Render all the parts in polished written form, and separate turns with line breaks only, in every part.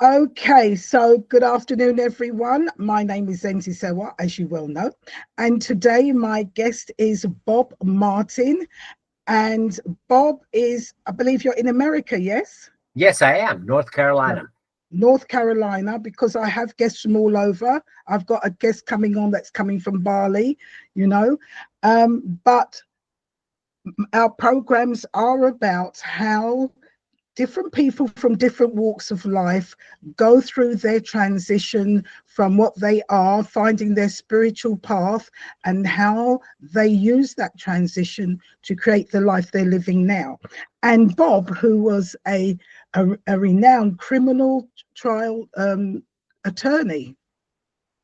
Okay, so good afternoon, everyone. My name is Zenzi Sewa, as you well know. And today my guest is Bob Martin. And Bob is, I believe you're in America, yes?
Yes, I am. North
No.
Carolina.
North Carolina, because I have guests from all over. I've got a guest coming on that's coming from Bali, you know. But our programs are about how different people from different walks of life go through their transition from what they are, finding their spiritual path, and how they use that transition to create the life they're living now. And Bob, who was a renowned attorney,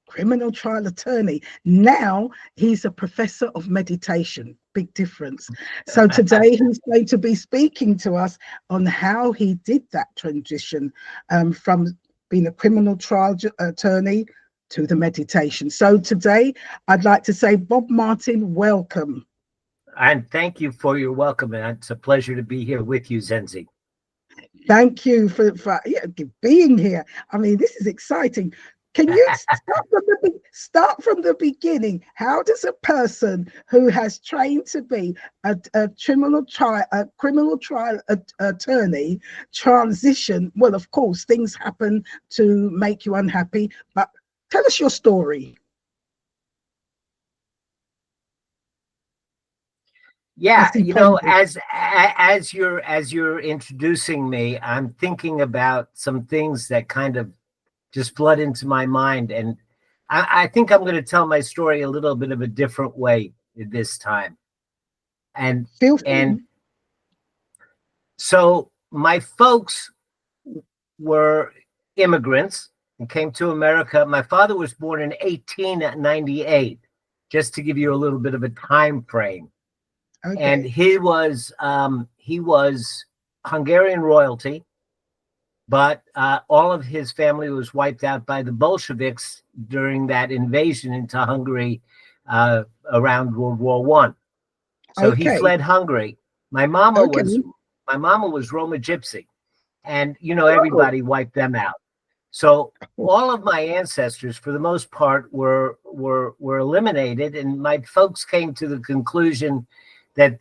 criminal trial attorney. Now he's a professor of meditation. Big difference. So today he's going to be speaking to us on how he did that transition from being a criminal trial attorney to the meditation. So today I'd like to say, Bob Martin, welcome.
And thank you for your welcome. And it's a pleasure to be here with you, Zenzi.
Thank you for being here. I mean, this is exciting. Can you start from the beginning? How does a person who has trained to be a criminal trial attorney transition? Well, of course, things happen to make you unhappy, but tell us your story.
Yeah, as you're introducing me, I'm thinking about some things that kind of just flood into my mind, and I think I'm going to tell my story a little bit of a different way this time. And
Feel free.
and so my folks were immigrants and came to America. My father was born in 1898, just to give you a little bit of a time frame.
Okay.
And he was Hungarian royalty, but all of his family was wiped out by the Bolsheviks during that invasion into Hungary around World War I. So he fled Hungary. My mama was Roma Gypsy, and everybody wiped them out. So all of my ancestors, for the most part, were eliminated, and my folks came to the conclusion that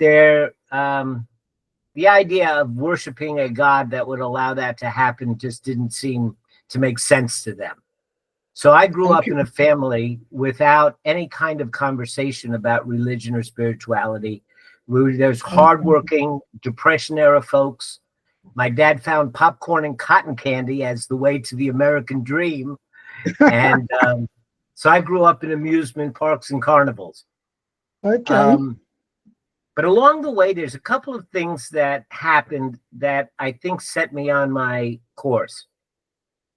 the idea of worshiping a god that would allow that to happen just didn't seem to make sense to them. So I grew up in a family without any kind of conversation about religion or spirituality. There's hardworking Depression era folks. My dad found popcorn and cotton candy as the way to the American dream. And so I grew up in amusement parks and carnivals.
Okay.
But along the way, there's a couple of things that happened that I think set me on my course.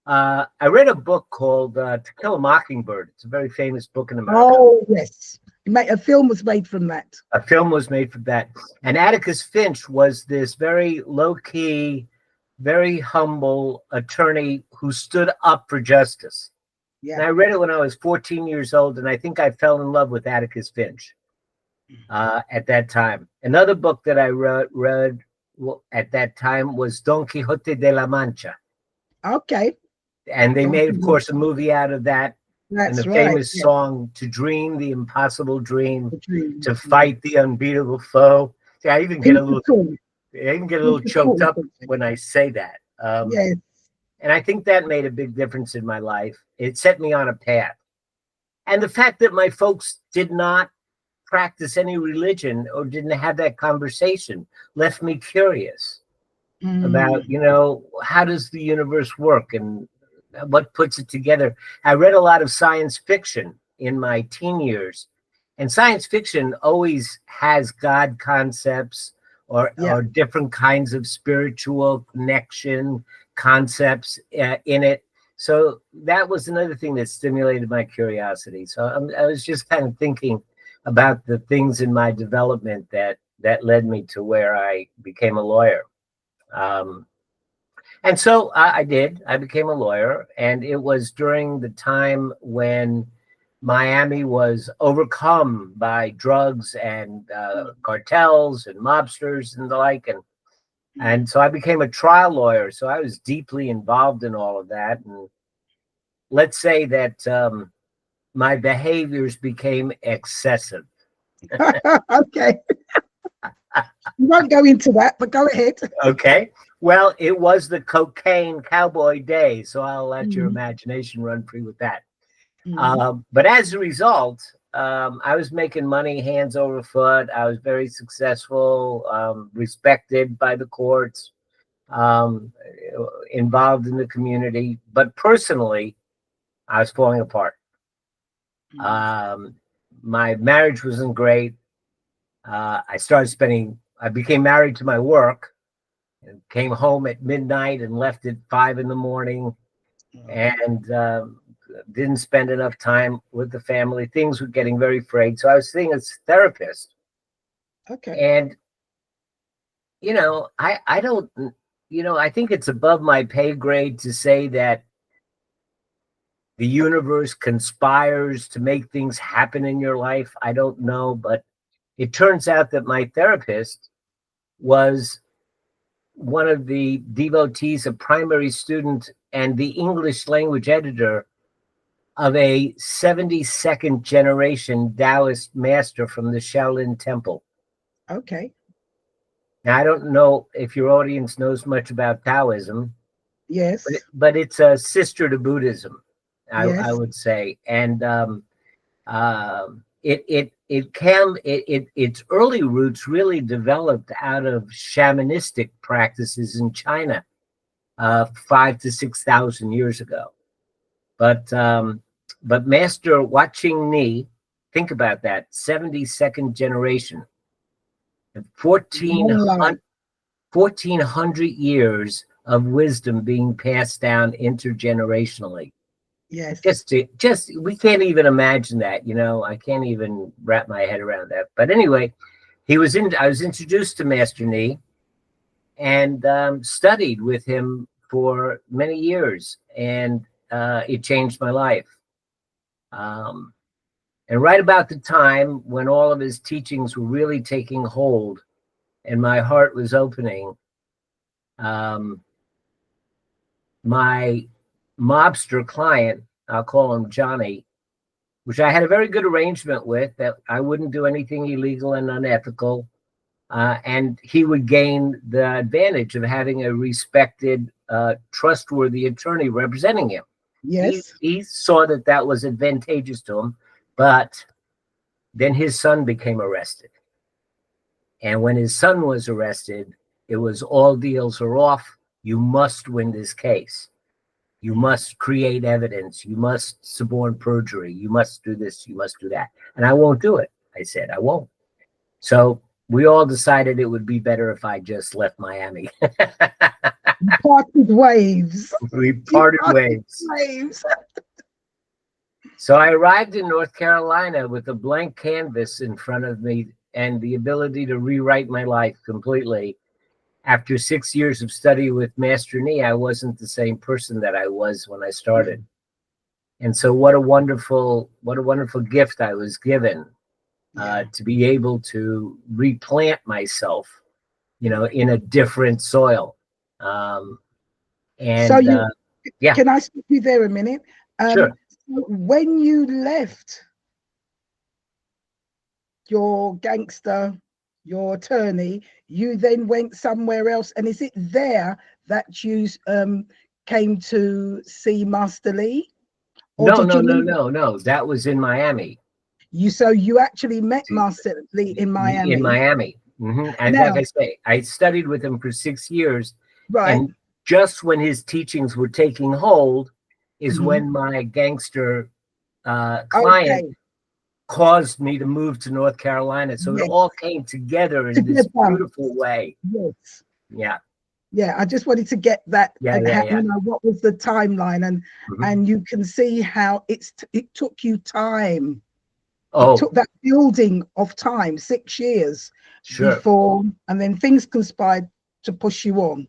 I read a book called To Kill a Mockingbird. It's a very famous book in America.
Oh, yes. A film was made from that.
A film was made from that. And Atticus Finch was this very low-key, very humble attorney who stood up for justice. Yeah. And I read it when I was 14 years old, and I think I fell in love with Atticus Finch at that time. Another book that I read at that time was Don Quixote de la Mancha.
Okay.
And they made, of course, a movie out of that.
That's
and the
right.
famous song, "To dream the impossible dream, to fight the unbeatable foe." See, I even get a little choked up when I say that.
Yes.
And I think that made a big difference in my life. It set me on a path. And the fact that my folks did not practice any religion or didn't have that conversation left me curious about, how does the universe work and what puts it together. I read a lot of science fiction in my teen years, and science fiction always has God concepts or different kinds of spiritual connection concepts in it. So that was another thing that stimulated my curiosity. So I was just kind of thinking about the things in my development that led me to where I became a lawyer. And so I became a lawyer, and it was during the time when Miami was overcome by drugs and cartels and mobsters and the like. And so I became a trial lawyer. So I was deeply involved in all of that. And let's say that my behaviors became excessive.
Okay. We won't go into that, but go ahead.
Okay. Well, it was the cocaine cowboy day. So I'll let your
Mm,
imagination run free with that.
mm,
But as a result, I was making money hands over foot. I was very successful, respected by the courts, um, involved in the community. But personally, I was falling apart.
mm.
Um, my marriage wasn't great. I became married to my work and came home at midnight and left at 5 in the morning
Oh,
and didn't spend enough time with the family. Things were getting very frayed. So I was seeing a therapist.
okay.
And, I don't, I think it's above my pay grade to say that the universe conspires to make things happen in your life. I don't know, but it turns out that my therapist was one of the devotees, a primary student, and the English language editor of a 72nd generation Taoist master from the Shaolin Temple.
Okay.
Now, I don't know if your audience knows much about Taoism,
Yes.
but it's a sister to Buddhism, I
Yes.
would say. And its early roots really developed out of shamanistic practices in China 5 to 6 thousand years ago. But Master Watching Ni, think about that, 72nd generation, 1400,
Long life.
1400 years of wisdom being passed down intergenerationally.
Yes.
Just we can't even imagine that. I can't even wrap my head around that. But anyway, I was introduced to Master Ni and studied with him for many years, and it changed my life. Um, and right about the time when all of his teachings were really taking hold and my heart was opening, um, my mobster client, I'll call him Johnny, which I had a very good arrangement with, that I wouldn't do anything illegal and unethical. And he would gain the advantage of having a respected, trustworthy attorney representing him.
Yes.
He saw that was advantageous to him, but then his son became arrested. And when his son was arrested, it was all deals are off. You must win this case. You must create evidence. You must suborn perjury. You must do this. You must do that. And I won't do it. I said, I won't. So we all decided it would be better if I just left Miami.
Parted waves.
We parted ways.
Waves.
So I arrived in North Carolina with a blank canvas in front of me and the ability to rewrite my life completely. After 6 years of study with Master Ni, I wasn't the same person that I was when I started. And so what a wonderful gift I was given to be able to replant myself, in a different soil.
So
Yeah,
can I stop you there a minute?
sure.
So when you left your gangster, your attorney, you then went somewhere else, and is it there that you came to see Master Lee, or
No,
did
no,
you
no,
leave?
no, no. That was in Miami.
So you actually met Master Lee in
In
Miami.
Miami. And like
Now,
I say, I studied with him for 6 years.
right?
And just when his teachings were taking hold is
Mhm.
when my gangster client
Okay.
caused me to move to North Carolina. So it
Yes.
all came together in this
Together.
beautiful way.
Yes.
Yeah.
Yeah, I just wanted to get that,
Yeah.
and
Yeah.
how,
Yeah.
what was the timeline,
Mhm.
and you can see how it took you time. It
Oh,
took that building of time, 6 years
sure.
before, and then things conspired to push you on.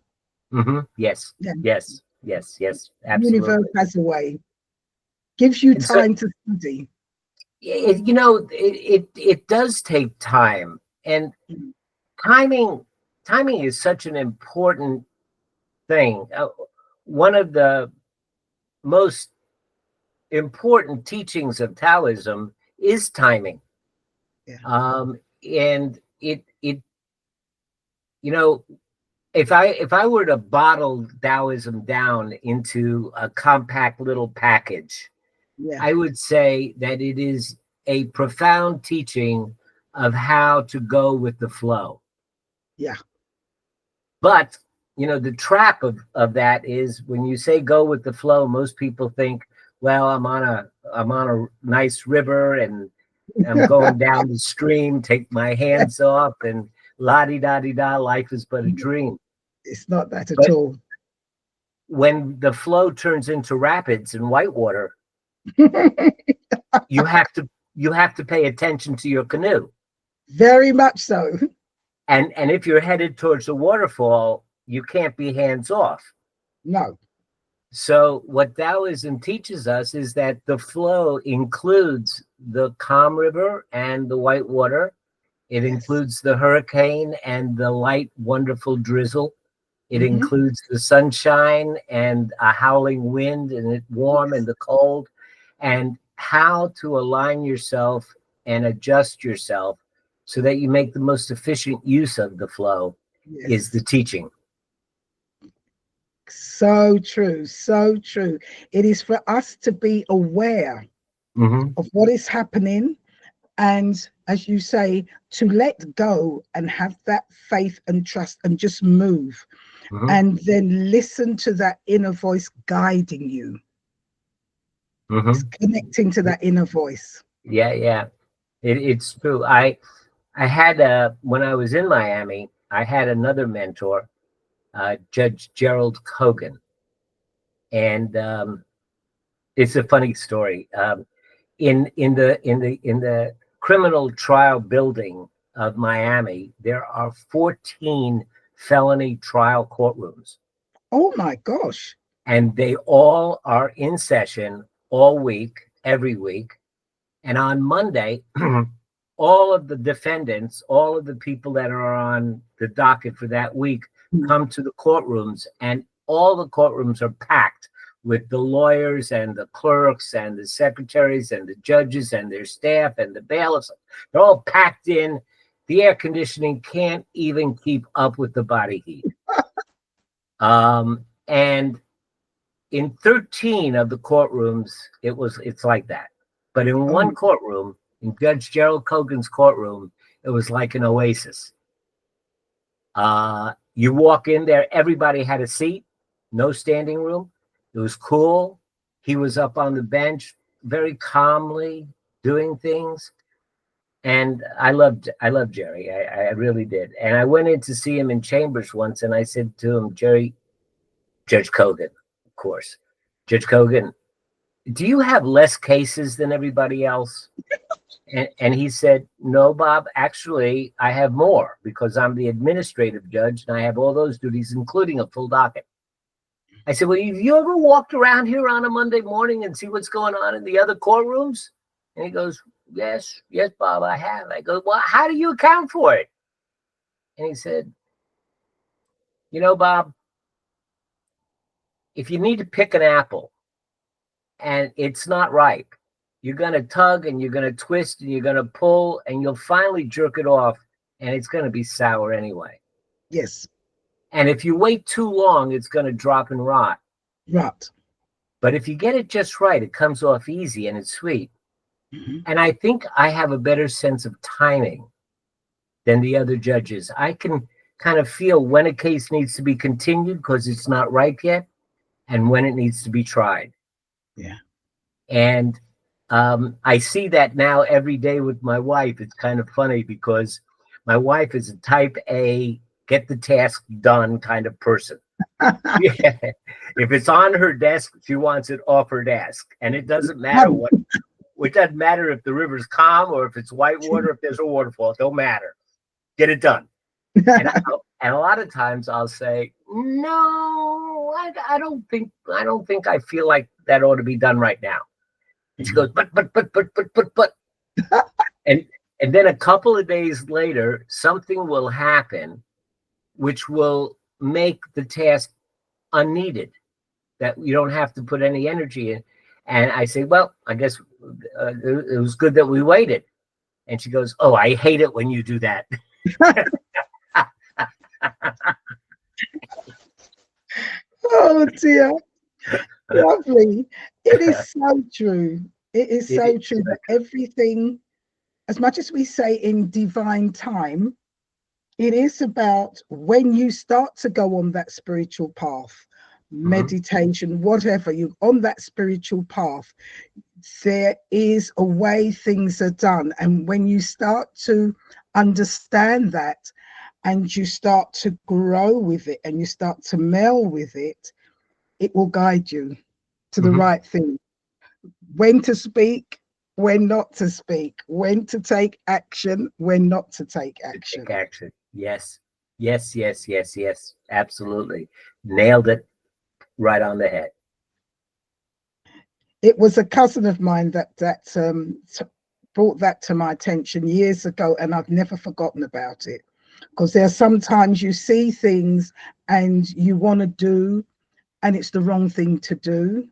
Yes.
Yeah,
Yes. Yes. Yes.
universe
Absolutely.
has a way, gives you
And so
time to study.
it does take time, and timing timing is such an important thing. One of the most important teachings of Taoism is timing.
Yeah.
And it you know, if I were to bottle Taoism down into a compact little package,
Yeah.
I would say that it is a profound teaching of how to go with the flow.
Yeah.
But the trap of that is when you say go with the flow, most people think, well, I'm on a nice river and I'm going down the stream, take my hands off, and la di da di da, life is but a dream.
It's not that at
But
all.
when the flow turns into rapids and whitewater, you have to pay attention to your canoe.
Very much so.
And if you're headed towards a waterfall, you can't be hands off.
No.
So what Taoism teaches us is that the flow includes the calm river and the white water. It
Yes.
includes the hurricane and the light, wonderful drizzle. It
Mhm.
includes the sunshine and a howling wind and it warm and the cold, and how to align yourself and adjust yourself so that you make the most efficient use of the flow is
Yes.
the teaching.
So true. So true. It is for us to be aware
Mm-hmm.
of what is happening, and as you say, to let go and have that faith and trust and just move,
Mm-hmm.
and then listen to that inner voice guiding you. It's
Mm-hmm.
connecting to that inner voice.
Yeah. It's true. I had when I was in Miami, I had another mentor, Judge Gerald Kogan, and it's a funny story. In the criminal trial building of Miami, there are 14 felony trial courtrooms,
Oh my gosh.
and they all are in session all week, every week. And on Monday, all of the defendants, all of the people that are on the docket for that week come to the courtrooms, and all the courtrooms are packed with the lawyers and the clerks and the secretaries and the judges and their staff and the bailiffs. They're all packed in. The air conditioning can't even keep up with the body heat. And in 13 of the courtrooms, it's like that. But in one courtroom, in Judge Gerald Kogan's courtroom, it was like an oasis. You walk in there, everybody had a seat, no standing room. It was cool. He was up on the bench, very calmly doing things. And I loved Jerry. I really did. And I went in to see him in chambers once, and I said to him, Jerry, Judge Kogan, of course, Judge Kogan, do you have less cases than everybody else? And he said, no, Bob, actually, I have more because I'm the administrative judge and I have all those duties, including a full docket. I said, well, have you ever walked around here on a Monday morning and see what's going on in the other courtrooms? And he goes, yes, Bob, I have. I go, well, how do you account for it? And he said, Bob, if you need to pick an apple and it's not ripe, you're going to tug and you're going to twist and you're going to pull and you'll finally jerk it off and it's going to be sour anyway.
Yes.
And if you wait too long, it's going to drop and rot.
Right.
But if you get it just right, it comes off easy and it's sweet.
Mm-hmm.
And I think I have a better sense of timing than the other judges. I can kind of feel when a case needs to be continued because it's not ripe yet and when it needs to be tried.
Yeah.
And I see that now every day with my wife. It's kind of funny because my wife is a type A, get the task done kind of person. Yeah. If it's on her desk, she wants it off her desk. And it doesn't matter what, it doesn't matter if the river's calm or if it's white water, if there's a waterfall, it don't matter. Get it done. And a lot of times I'll say, no, I don't think I feel like that ought to be done right now. And she goes, but. and then a couple of days later, something will happen which will make the task unneeded, that you don't have to put any energy in. And I say, well, I guess it was good that we waited. And she goes, oh, I hate it when you do that.
Oh dear. Lovely. It is so true. It is so true that everything, as much as we say in divine time, it is about when you start to go on that spiritual path, meditation, whatever, you on that spiritual path, there is a way things are done. And when you start to understand that and you start to grow with it and you start to meld with it will guide you to the right thing. When to speak, when not to speak, when to take action, when not to take action.
Take action. Yes. Yes, yes, yes, yes. Absolutely. Nailed it right on the head.
It was a cousin of mine that brought that to my attention years ago, and I've never forgotten about it. Because there are sometimes you see things and you want to do, and it's the wrong thing to do.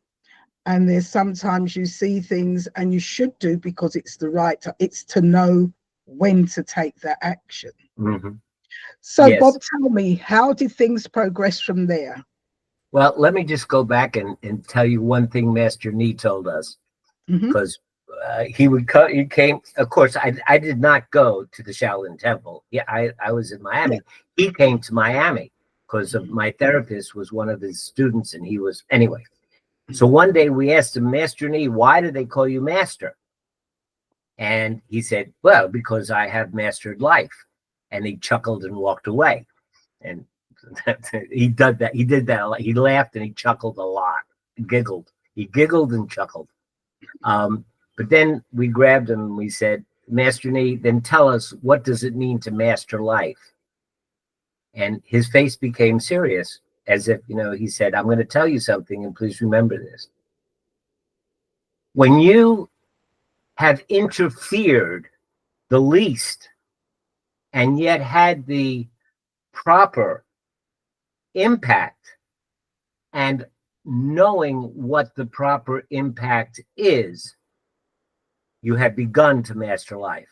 And there's sometimes you see things and you should do because it's the right. It's to know when to take that action. So, yes. Bob, tell me, how did things progress from there?
Well, let me just go back and tell you one thing Master Nee told us, because he came, of course, I did not go to the Shaolin Temple. Yeah, I was in Miami. Yeah. He came to Miami because of my therapist was one of his students, and he was, anyway. So one day we asked him, Master Nee, why do they call you master? And he said, well, because I have mastered life. And he chuckled and walked away. And he did that. He did that a lot. He laughed and he chuckled a lot. He giggled and chuckled. But then we grabbed him and we said, Master Nee, then tell us, what does it mean to master life? And his face became serious, as if, he said, I'm going to tell you something, and please remember this. When you have interfered the least and yet had the proper impact, and knowing what the proper impact is, you have begun to master life.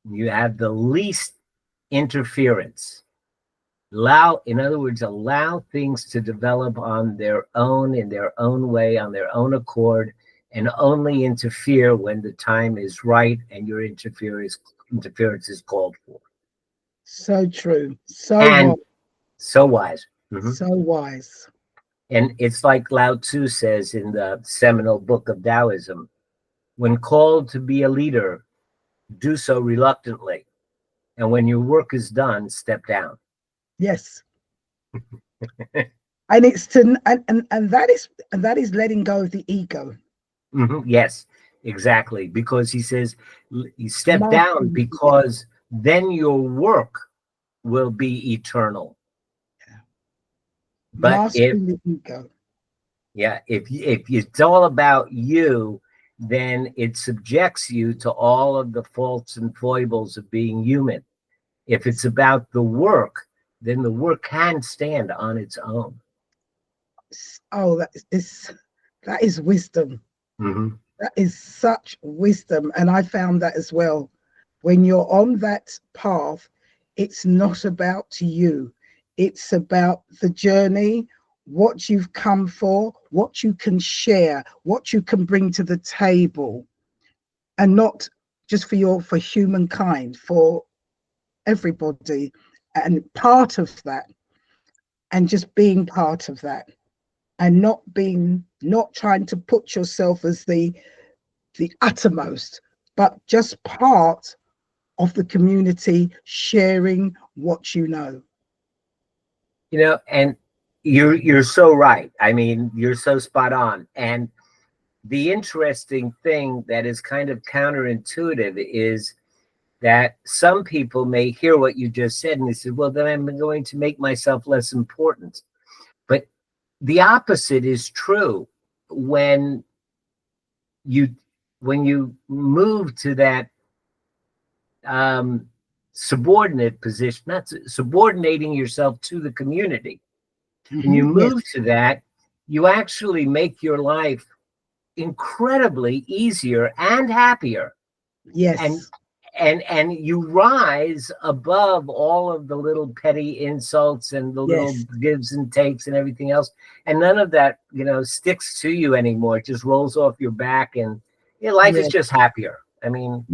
You have the least interference. In other words, allow things to develop on their own, in their own way, on their own accord, and only interfere when the time is right and your interference is called for.
So true. So
wise.
So wise.
And it's like Lao Tzu says in the seminal book of Taoism, when called to be a leader, do so reluctantly. And when your work is done, step down.
Yes. And it's and that is letting go of the ego.
Yes, exactly. Because he says you step down because then your work will be eternal.
Yeah.
But
the ego.
Yeah, if it's all about you, then it subjects you to all of the faults and foibles of being human. If it's about the work, then the work can stand on its own.
Oh, that is wisdom. That is such wisdom. And I found that as well. When you're on that path, it's not about you. It's about the journey, what you've come for, what you can share, what you can bring to the table, and not just for humankind, for everybody, and part of that, and just being part of that, and not trying to put yourself as the uttermost, but just part of the community, sharing what you know.
And you're so right. I mean, you're so spot on. And the interesting thing that is kind of counterintuitive is that some people may hear what you just said and they say, well, then I'm going to make myself less important. But the opposite is true. When you move to that subordinate position, not subordinating yourself to the community. When you
Yes.
move to that, you actually make your life incredibly easier and happier. And
Yes.
and you rise above all of the little petty insults and the little
Yes.
gives and takes and everything else, and none of that sticks to you anymore. It just rolls off your back, and your life is
Yes.
just happier. I mean,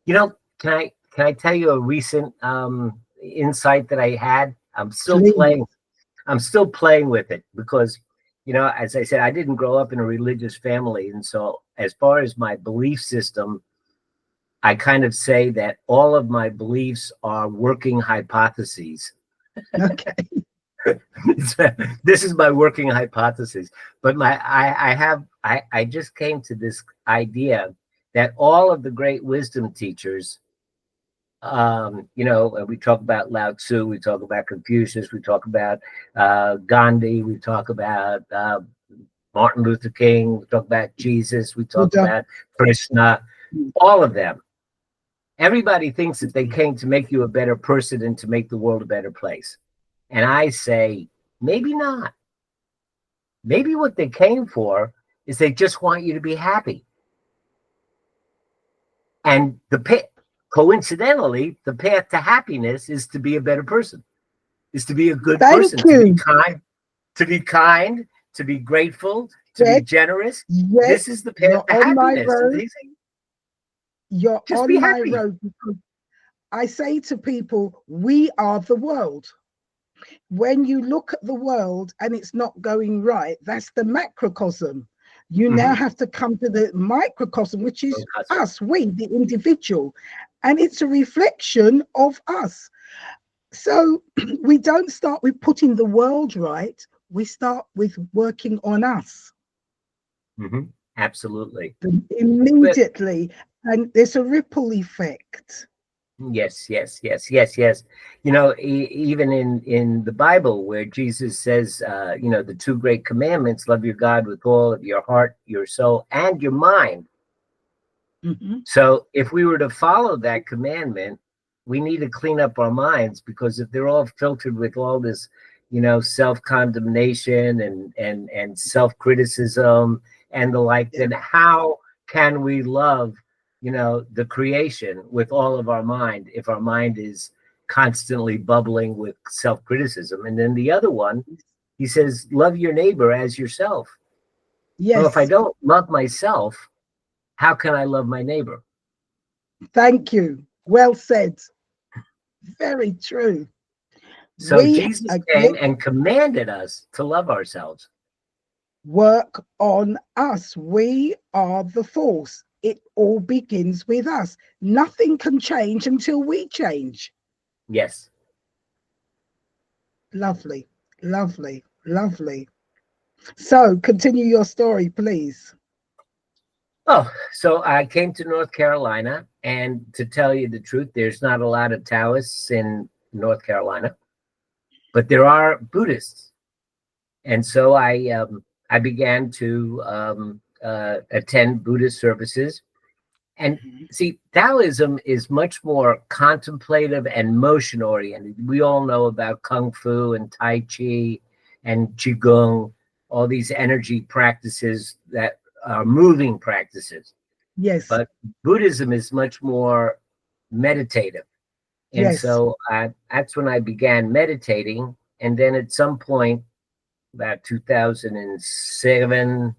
can I tell you a recent insight that I had?
Please.
I'm still playing with it because, as I said, I didn't grow up in a religious family, and so as far as my belief system, I kind of say that all of my beliefs are working hypotheses.
Okay.
This is my working hypothesis, but I just came to this idea that all of the great wisdom teachers, we talk about Lao Tzu, we talk about Confucius, we talk about Gandhi, we talk about Martin Luther King, we talk about Jesus, we talk
Buddha.
about Krishna, all of them. Everybody thinks that they came to make you a better person and to make the world a better place. And I say, maybe not. Maybe what they came for is they just want you to be happy. And coincidentally, the path to happiness is to be a better person, is to be a good person, to be kind, to be grateful, to be generous.
Yes.
This is the path to happiness.
You're
just
on
be
my
happy.
road, because I say to people, we are the world. When you look at the world and it's not going right, that's the macrocosm. You now have to come to the microcosm, which is us, we, the individual, and it's a reflection of us. So we don't start with putting the world right. We start with working on us.
Absolutely.
Immediately. And there's a ripple effect.
Yes. Even in the Bible, where Jesus says, the two great commandments: love your God with all of your heart, your soul, and your mind. So if we were to follow that commandment, we need to clean up our minds, because if they're all filtered with all this, self-condemnation and self-criticism and the like, then how can we love the creation with all of our mind if our mind is constantly bubbling with self-criticism? And then the other one, he says, love your neighbor as yourself.
Yes.
Well, if I don't love myself, how can I love my neighbor?
Thank you. Well said. Very true.
So Jesus came and commanded us to love ourselves.
Work on us. We are the force. It all begins with us. Nothing can change until we change.
Yes.
Lovely, lovely, lovely. So continue your story, please.
Oh, so I came to North Carolina, and to tell you the truth, there's not a lot of Taoists in North Carolina, but there are Buddhists. And so I began to attend Buddhist services. And see, Taoism is much more contemplative and motion oriented. We all know about Kung Fu and Tai Chi and Qigong, all these energy practices that are moving practices.
Yes.
But Buddhism is much more meditative. And so that's when I began meditating. And then at some point, about 2007,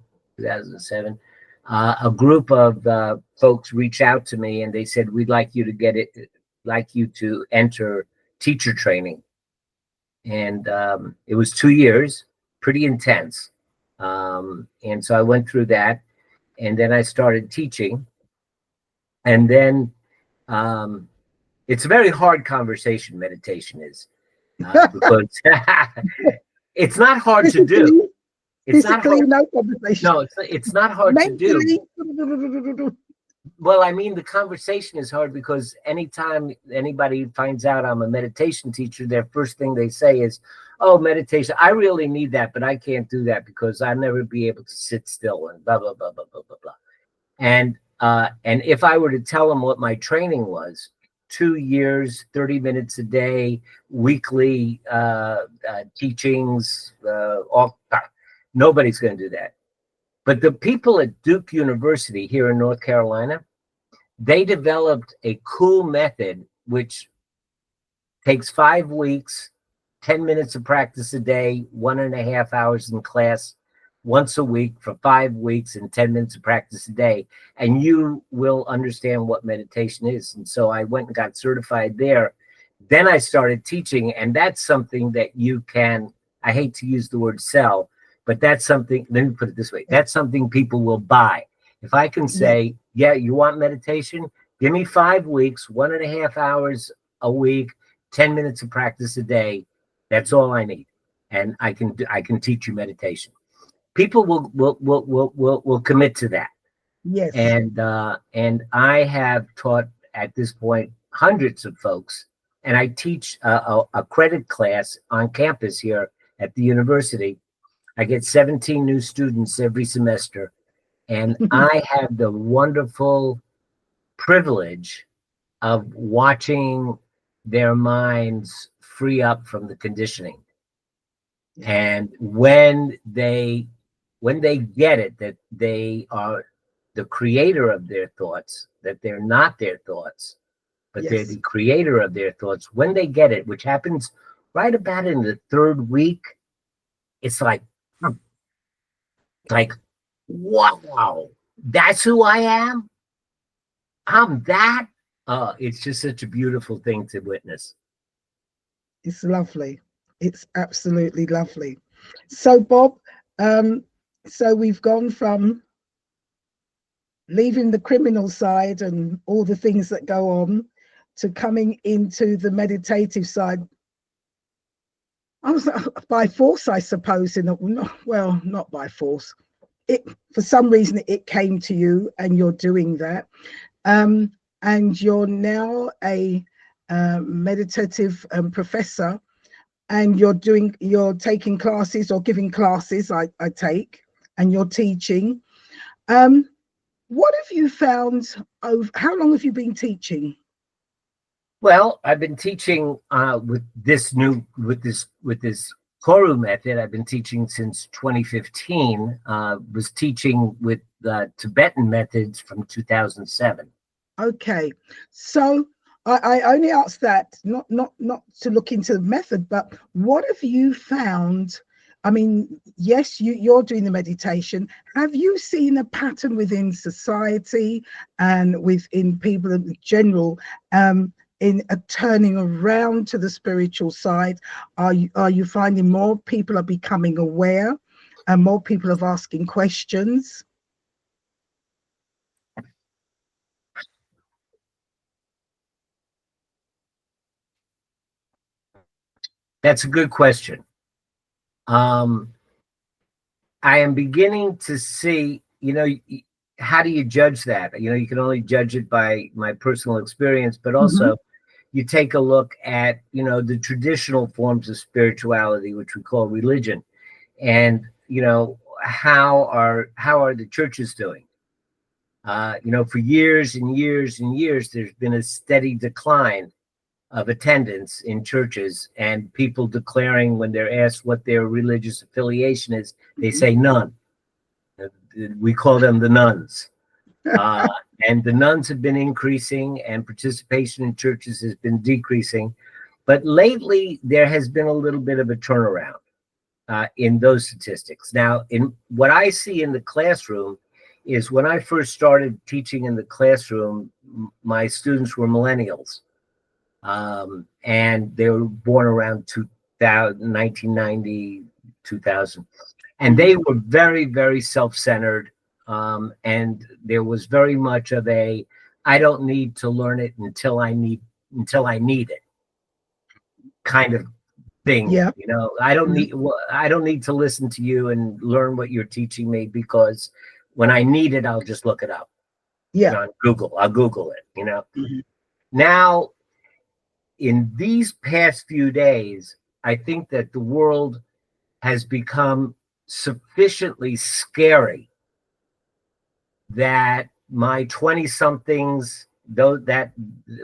a group of folks reached out to me, and they said, we'd like you to enter teacher training. And it was 2 years, pretty intense. And so I went through that, and then I started teaching. And then it's a very hard conversation, meditation is, because it's not hard to do. It's not hard.
No conversation.
No, it's not hard to do. Well, I mean, the conversation is hard because anytime anybody finds out I'm a meditation teacher, their first thing they say is, oh, meditation, I really need that, but I can't do that because I'll never be able to sit still and blah, blah, blah, blah, blah, blah, blah. And if I were to tell them what my training was, 2 years, 30 minutes a day, weekly teachings. Nobody's going to do that. But the people at Duke University here in North Carolina, they developed a cool method which takes 5 weeks, 10 minutes of practice a day, 1.5 hours in class once a week for 5 weeks and 10 minutes of practice a day. And you will understand what meditation is. And so I went and got certified there. Then I started teaching, and that's something that you can, I hate to use the word sell, but that's something, let me put it this way, that's something people will buy. If I can say, yeah, you want meditation? Give me 5 weeks, 1.5 hours a week, 10 minutes of practice a day. That's all I need. And I can teach you meditation. People will commit to that.
Yes.
And I have taught at this point hundreds of folks, and I teach a credit class on campus here at the university. I get 17 new students every semester, and I have the wonderful privilege of watching their minds free up from the conditioning. And when they get it, that they are the creator of their thoughts, that they're not their thoughts, but they're the creator of their thoughts. When they get it, which happens right about in the 3rd week, it's like, wow, that's who I am. I'm that. It's just such a beautiful thing to witness.
It's lovely. It's absolutely lovely. So, Bob, so we've gone from leaving the criminal side and all the things that go on to coming into the meditative side. I was by force, I suppose. Well, not by force. It, for some reason, it came to you, and you're doing that. And you're now a meditative professor, and you're taking classes or giving classes. I take, and you're teaching. What have you found? How long have you been teaching?
Well, I've been teaching with this Koru method. I've been teaching since 2015. Was teaching with the Tibetan methods from 2007.
Okay, so I only asked that not to look into the method, but what have you found? I mean, yes, you're doing the meditation. Have you seen a pattern within society and within people in general in a turning around to the spiritual side? Are you finding more people are becoming aware and more people are asking questions?
That's a good question. I am beginning to see, how do you judge that? You can only judge it by my personal experience, but also you take a look at, the traditional forms of spirituality, which we call religion, and, how are the churches doing? For years and years and years, there's been a steady decline of attendance in churches, and people declaring, when they're asked what their religious affiliation is, they say none. We call them the nuns. And the nuns have been increasing, and participation in churches has been decreasing. But lately, there has been a little bit of a turnaround in those statistics. Now, in what I see in the classroom is, when I first started teaching in the classroom, my students were millennials. And they were born around 1990, 2000. And they were very, very self-centered. And there was very much of a, I don't need to learn it until I need it kind of thing.
Yeah.
I don't need to listen to you and learn what you're teaching me, because when I need it, I'll just look it up.
Yeah.
On Google. I'll Google it, Now, in these past few days, I think that the world has become sufficiently scary that my 20-somethings though that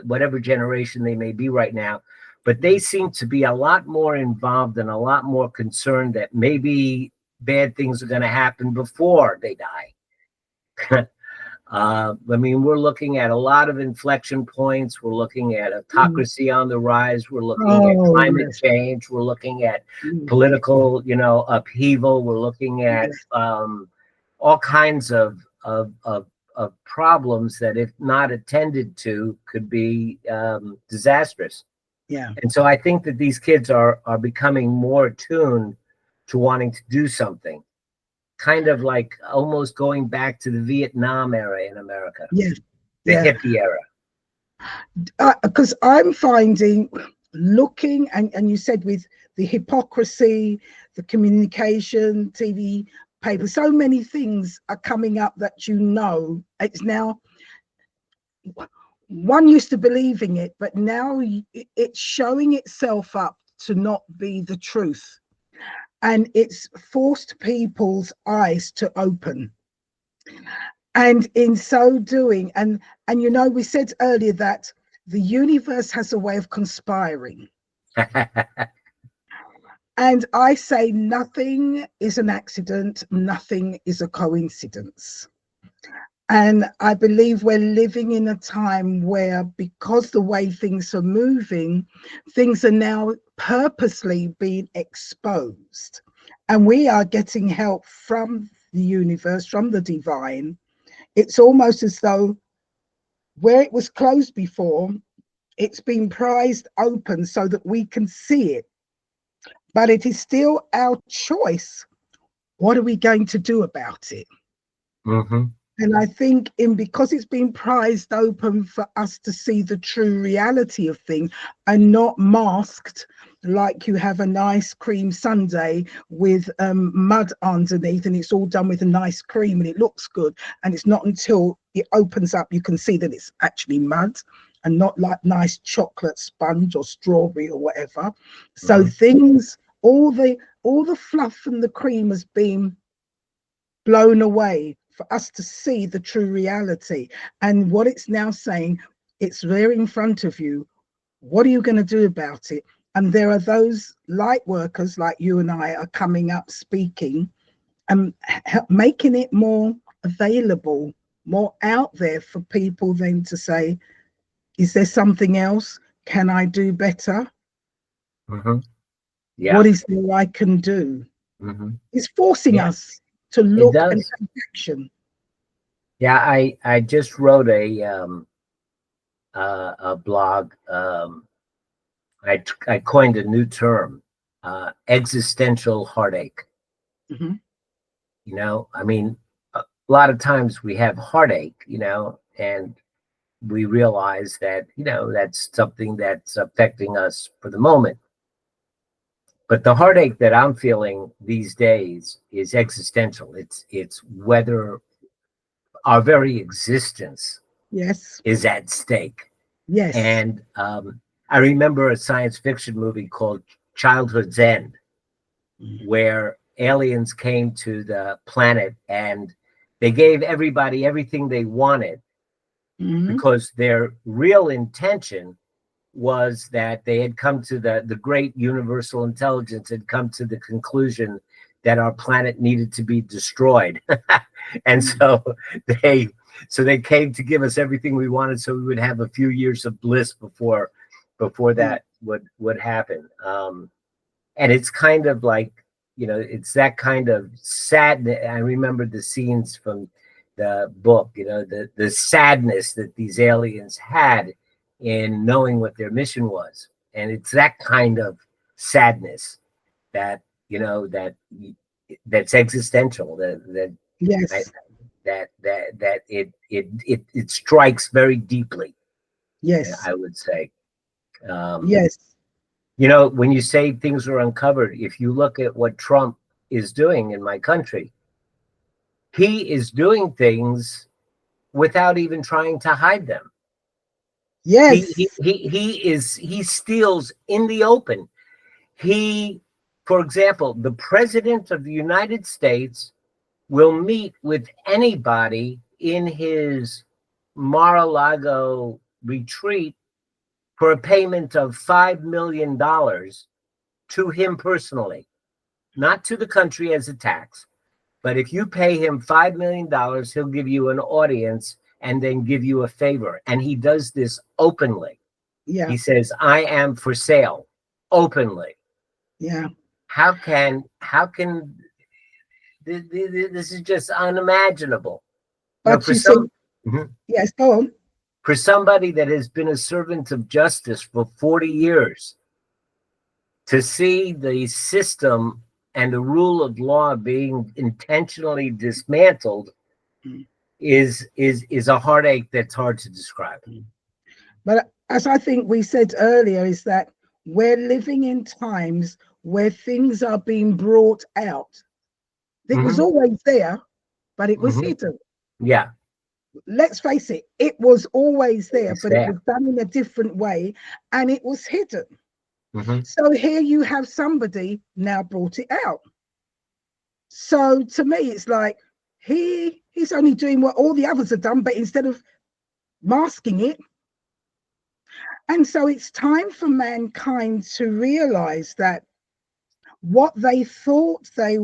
whatever generation they may be right now, but they seem to be a lot more involved and a lot more concerned that maybe bad things are going to happen before they die. I mean, we're looking at a lot of inflection points. We're looking at autocracy on the rise. We're looking at climate change. We're looking at political, upheaval. We're looking at all kinds of problems that, if not attended to, could be disastrous.
Yeah.
And so I think that these kids are becoming more attuned to wanting to do something, kind of like almost going back to the Vietnam era in America.
Yeah.
The hippie era.
Because I'm finding, looking, and you said with the hypocrisy, the communication, TV, paper, so many things are coming up that it's now, one used to believing it, but now it's showing itself up to not be the truth. And it's forced people's eyes to open. And in so doing, and we said earlier that the universe has a way of conspiring. And I say nothing is an accident, nothing is a coincidence. And I believe we're living in a time where, because the way things are moving, things are now purposely being exposed. And we are getting help from the universe, from the divine. It's almost as though where it was closed before, it's been prized open so that we can see it. But it is still our choice. What are we going to do about it?
Mm-hmm.
And I think because it's been prized open for us to see the true reality of things and not masked, like you have a nice cream sundae with mud underneath, and it's all done with a nice cream and it looks good. And it's not until it opens up you can see that it's actually mud and not like nice chocolate sponge or strawberry or whatever. So things, all the fluff and the cream has been blown away for us to see the true reality. And what it's now saying, it's there in front of you. What are you going to do about it? And there are those light workers like you and I are coming up speaking and making it more available, more out there for people then to say, is there something else? Can I do better?
Yeah.
What is there I can do? It's forcing us to look and take action.
Yeah, I just wrote a blog. I coined a new term, existential heartache. I mean, a lot of times we have heartache, and we realize that, that's something that's affecting us for the moment. But the heartache that I'm feeling these days is existential. It's whether our very existence is at stake. And I remember a science fiction movie called Childhood's End, where aliens came to the planet and they gave everybody everything they wanted, because their real intention was that they had come to the great universal intelligence had come to the conclusion that our planet needed to be destroyed. And so they came to give us everything we wanted so we would have a few years of bliss before that would happen. And it's kind of like, it's that kind of sadness. I remember the scenes from the book, the sadness that these aliens had in knowing what their mission was. And it's that kind of sadness that, that's existential, that it strikes very deeply. I would say. When you say things are uncovered, if you look at what Trump is doing in my country, he is doing things without even trying to hide them. He steals in the open. For example, the president of the United States will meet with anybody in his Mar-a-Lago retreat for a payment of $5 million to him personally, not to the country as a tax. But if you pay him $5 million, he'll give you an audience and then give you a favor. And he does this openly.
Yeah.
He says, I am for sale, openly.
Yeah.
How can this is just unimaginable.
But
for
you see,
Mhm.
yes, go on.
For somebody that has been a servant of justice for 40 years, to see the system and the rule of law being intentionally dismantled is a heartache that's hard to describe.
But as I think we said earlier, is that we're living in times where things are being brought out. It was always there, but it was hidden.
Yeah.
Let's face it, it was always there,
It's
but
there.
it was done in a different way and it was hidden.
Mm-hmm.
So here you have somebody now brought it out. So to me, it's like he's only doing what all the others have done, but instead of masking it. And so it's time for mankind to realize that what they thought they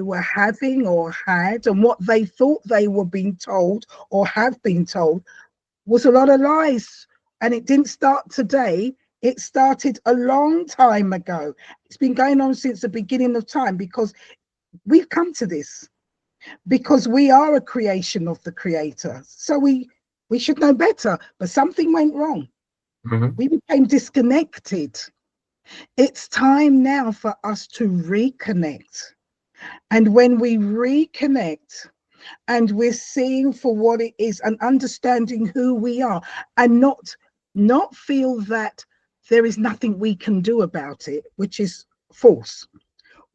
were having or had, and what they thought they were being told or have been told, was a lot of lies. And it didn't start today. It started a long time ago. It's been going on since the beginning of time, because we've come to this because we are a creation of the Creator. So we should know better, but something went wrong. We became disconnected. It's time now for us to reconnect. And when we reconnect and we're seeing for what it is and understanding who we are, and not feel that there is nothing we can do about it, which is false.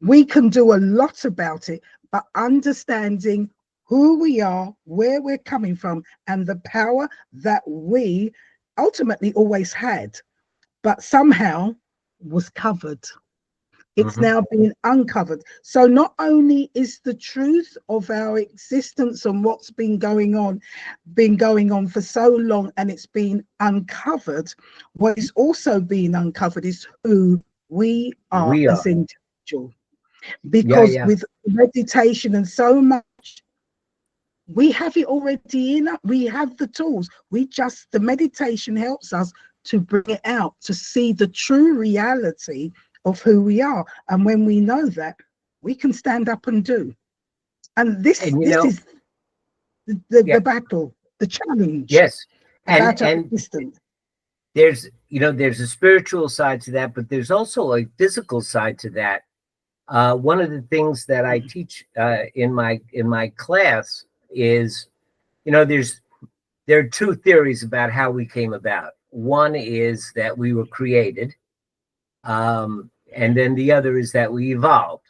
We can do a lot about it, but understanding who we are, where we're coming from, and the power that we ultimately always had, but somehow was covered. It's now being uncovered. So not only is the truth of our existence and what's been going on for so long, and it's been uncovered, what is also being uncovered is who we are as individuals. Because with meditation and so much, we have it already in us. We have the tools. The meditation helps us to bring it out, to see the true reality of who we are. And when we know that, we can stand up and do. And this is the battle, the challenge.
Yes.
About our existence.
There's a spiritual side to that, but there's also a physical side to that. One of the things that I teach in my class is, there are two theories about how we came about. One is that we were created, and then the other is that we evolved.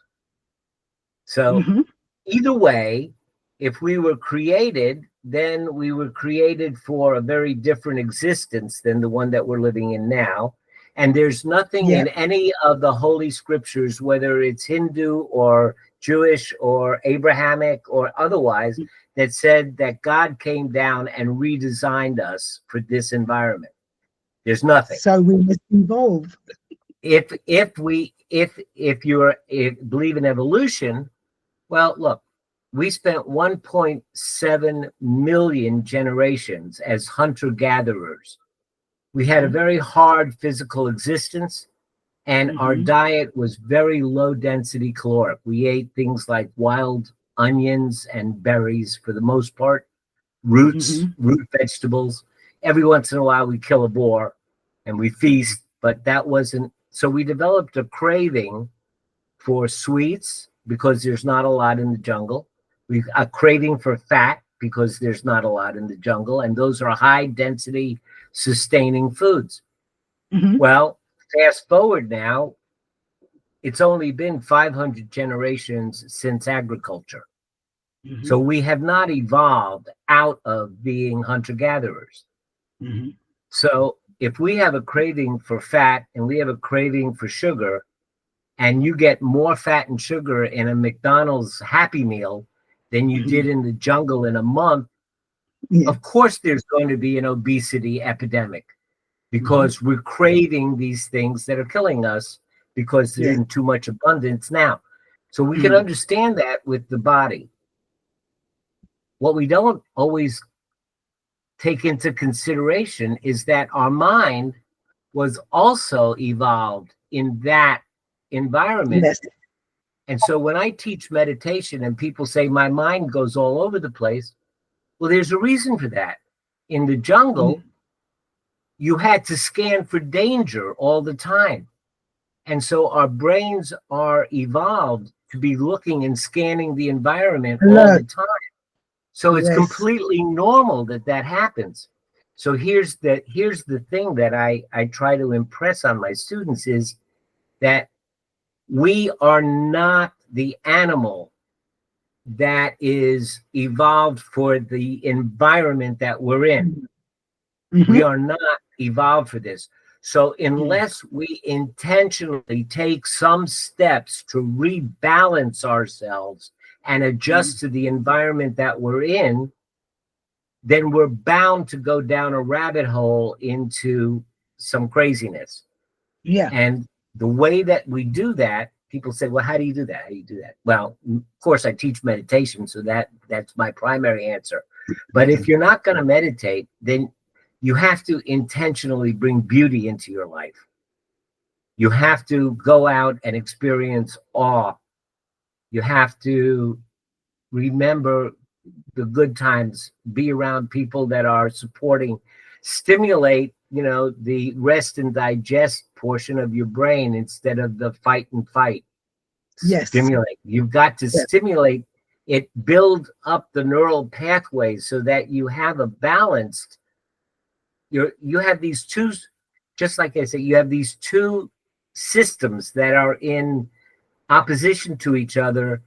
So either way, if we were created, then we were created for a very different existence than the one that we're living in now. And there's nothing in any of the holy scriptures, whether it's Hindu or Jewish or Abrahamic or otherwise, that said that God came down and redesigned us for this environment. There's nothing.
So we must evolve.
If you believe in evolution, well, look, we spent 1.7 million generations as hunter-gatherers. We had a very hard physical existence, and our diet was very low-density caloric. We ate things like wild onions and berries for the most part, roots, root vegetables. Every once in a while, we kill a boar and we feast, but that wasn't. So we developed a craving for sweets because there's not a lot in the jungle. We've a craving for fat because there's not a lot in the jungle, and those are high density sustaining foods. Well, fast forward now, it's only been 500 generations since agriculture. So we have not evolved out of being hunter-gatherers. So if we have a craving for fat and we have a craving for sugar, and you get more fat and sugar in a McDonald's Happy Meal than you did in the jungle in a month,
Yeah.
Of course, there's going to be an obesity epidemic
Hmm.
because we're craving these things that are killing us because they're
Yeah.
in too much abundance now. So we can
Mm.
understand that with the body. What we don't always take into consideration is that our mind was also evolved in that environment.
Yes.
And so when I teach meditation and people say my mind goes all over the place, well, there's a reason for that. In the jungle,
Mm.
you had to scan for danger all the time. And so our brains are evolved to be looking and scanning the environment all the
Alert.
time. So it's
Yes.
completely normal that that happens. So here's the thing that I try to impress on my students is that we are not the animal that is evolved for the environment that we're in. We
Mm-hmm.
are not evolved for this. So
Yeah.
unless we intentionally take some steps to rebalance ourselves and
Mm.
adjust to the environment that we're in, then we're bound to go down a rabbit hole into some craziness.
Yeah.
And the way that we do that, people say, well, how do you do that? How do you do that? Well, of course, I teach meditation, so that's my primary answer. But
Okay.
if you're not going to meditate, then you have to intentionally bring beauty into your life. You have to go out and experience awe. You have to remember the good times, be around people that are supporting, stimulate, the rest and digest portion of your brain instead of the fight and fight.
Yes.
Stimulate. You've got to
Yeah.
stimulate it, build up the neural pathways so that you have a balanced, you have these two, just like I said, you have these two systems that are in opposition to each other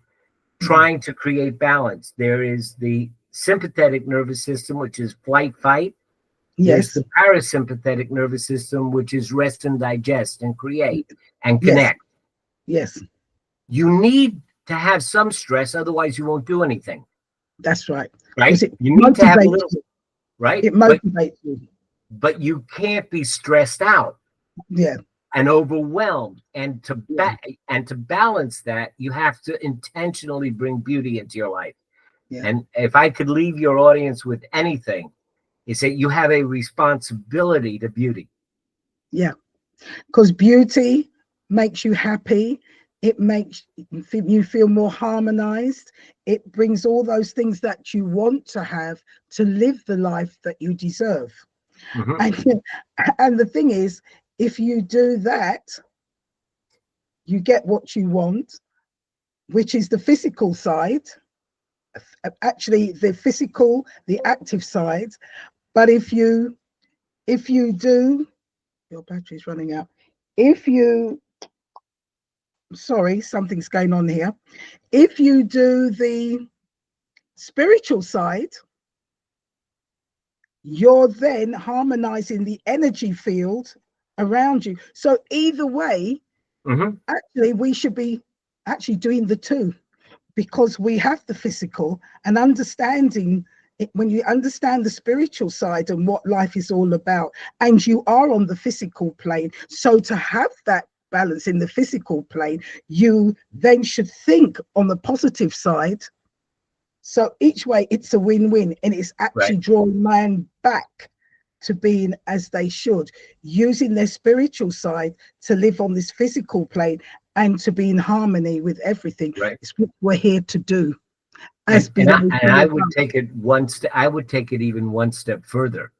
Mm.
trying to create balance. There is the sympathetic nervous system, which is flight fight. There's
Yes.
the parasympathetic nervous system, which is rest and digest and create and
Yes.
connect.
Yes.
You need to have some stress, otherwise you won't do anything,
That's right. Because
right?
it
You need to have a
motivates
little,
you.
right?
It motivates you.
But you can't be stressed out
Yeah.
and overwhelmed. And
Yeah.
to balance that, you have to intentionally bring beauty into your life.
Yeah.
And if I could leave your audience with anything, is that you have a responsibility to beauty.
Yeah. Because beauty makes you happy. It makes you feel more harmonized. It brings all those things that you want to have to live the life that you deserve.
Mm-hmm.
And the thing is, if you do that, you get what you want, which is the physical side, actually the physical, the active side. But if you do, your battery's running out. If you, sorry, something's going on here. If you do the spiritual side, you're then harmonizing the energy field around you. So either way,
Mm-hmm.
actually, we should be actually doing the two, because we have the physical and understanding it. When you understand the spiritual side and what life is all about, and you are on the physical plane, so to have that balance in the physical plane, you then should think on the positive side. So each way it's a win-win, and it's
Right.
actually drawing man back to being as they should, using their spiritual side to live on this physical plane and to be in harmony with everything.
Right.
It's what we're here to do as
And and I,
being
and I would take it one step. I would take it even one step further.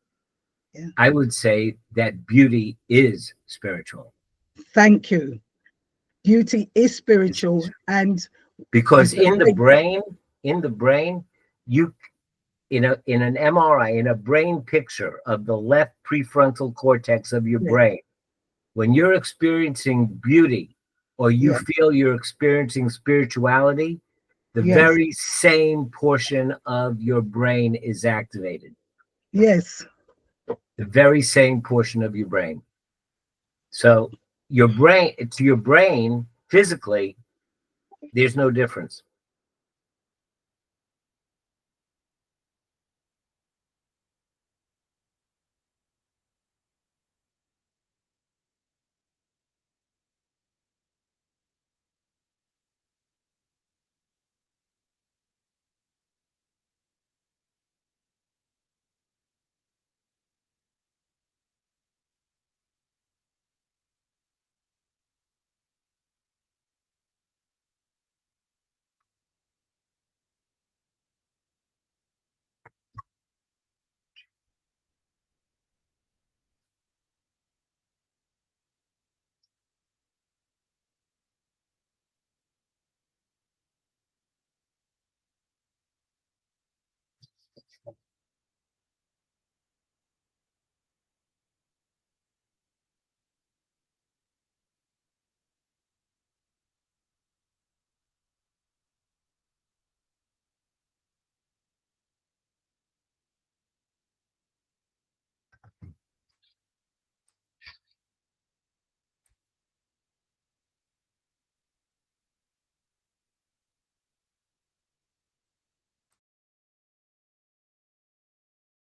yeah.
I would say that beauty is spiritual.
Thank you. Beauty is spiritual, and
Because
as I say,
in the brain, you in an MRI, in a brain picture of the left prefrontal cortex of your
yeah,
brain, when you're experiencing beauty or you
yeah,
feel you're experiencing spirituality, the
yes,
very same portion of your brain is activated.
yes,
The very same portion of your brain. So to your brain, physically, there's no difference.